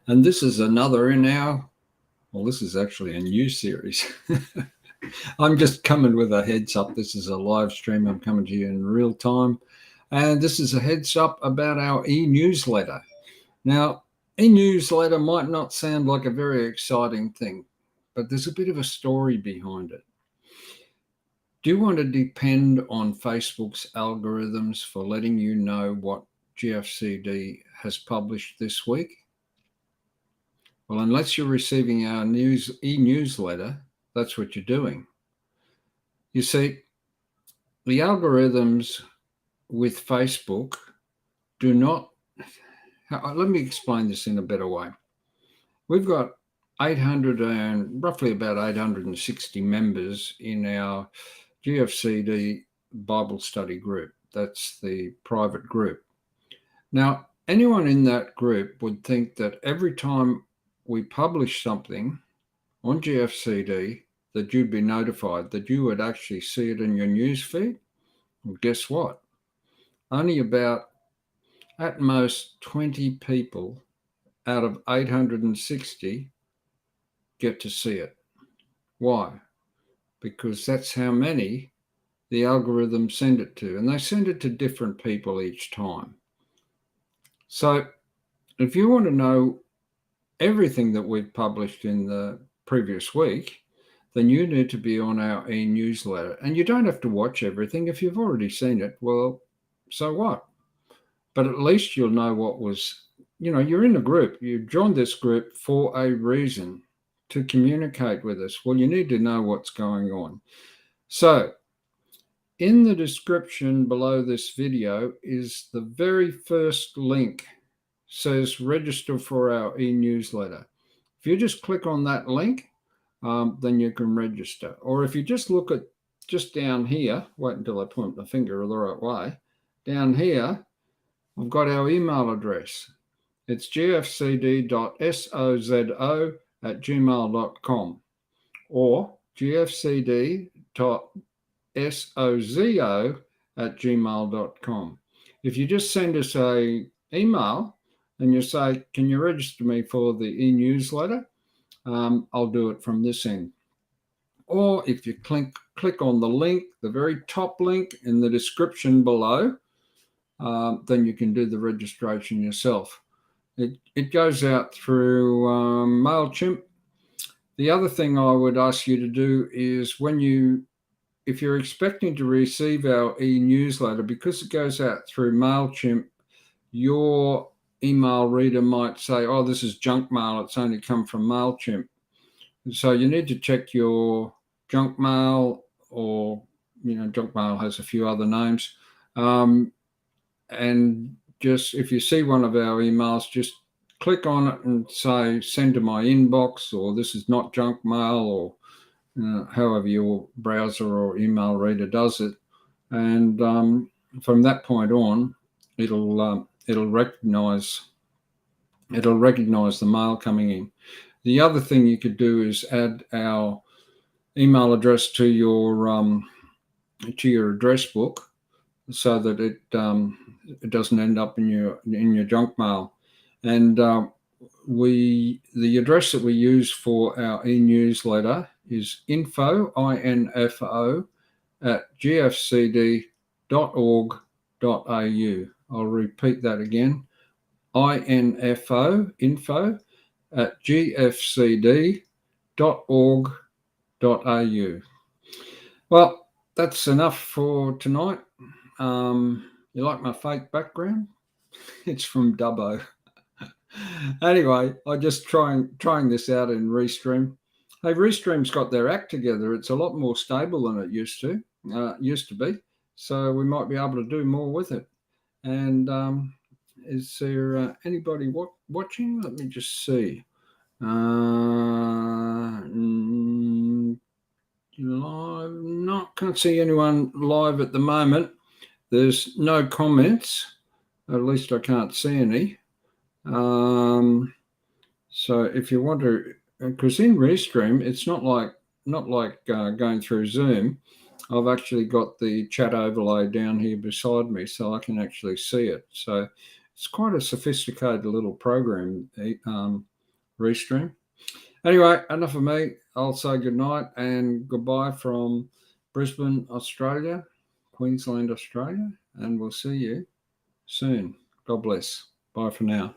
And this is another in our, well, this is actually a new series. I'm just coming with a heads up. This is a live stream. I'm coming to you in real time. And this is a heads up about our e-newsletter. Now, e-newsletter might not sound like a very exciting thing, but there's a bit of a story behind it. Do you want to depend on Facebook's algorithms for letting you know what GFCD has published this week? Well, unless you're receiving our e-newsletter, that's what you're doing. You see, the algorithms with Facebook do not. Let me explain this in a better way. We've got 800 and roughly about 860 members in our GFCD Bible study group. That's the private group. Now, anyone in that group would think that every time we publish something on GFCD, that you'd be notified, that you would actually see it in your news feed. Well, guess what? Only about, at most, 20 people out of 860 get to see it. Why? Because that's how many the algorithms send it to, and they send it to different people each time. So if you want to know everything that we've published in the previous week, then you need to be on our e-newsletter. And you don't have to watch everything. If you've already seen it, well, so what? But at least you'll know what was, you're in a group. You joined this group for a reason, to communicate with us. Well, you need to know what's going on. So in the description below this video is the very first link. Says register for our e-newsletter. If you just click on that link, then you can register. Or if you just look at just down here, wait until I point my finger the right way, down here, I've got our email address. It's gfcd.sozo@gmail.com or gfcd.sozo@gmail.com. If you just send us an email and you say, can you register me for the e-newsletter? I'll do it from this end. Or if you click on the link, the very top link in the description below, then you can do the registration yourself. It goes out through MailChimp. The other thing I would ask you to do is if you're expecting to receive our e-newsletter, because it goes out through MailChimp, your email reader might say, oh, this is junk mail. It's only come from MailChimp. So you need to check your junk mail, or, junk mail has a few other names. And just, if you see one of our emails, just click on it and say, send to my inbox, or this is not junk mail, or however your browser or email reader does it. And from that point on, it'll recognize the mail coming in. The other thing you could do is add our email address to your address book, so that it doesn't end up in your junk mail. And the address that we use for our e-newsletter is info @gfcd.org.au. I'll repeat that again. info@gfcd.org.au. Well, that's enough for tonight. You like my fake background? It's from Dubbo. Anyway, I just trying this out in Restream. Hey, Restream's got their act together. It's a lot more stable than it used to be. So we might be able to do more with it. And is there anybody watching? Let me just see. Live? Can't see anyone live at the moment. There's no comments. At least I can't see any. So if you want to, because in Restream, it's not like going through Zoom. I've actually got the chat overlay down here beside me, so I can actually see it. So It's quite a sophisticated little program, Restream. Anyway, enough of me. I'll say good night and goodbye from Brisbane, Australia, Queensland, Australia, and we'll see you soon. God bless. Bye for now.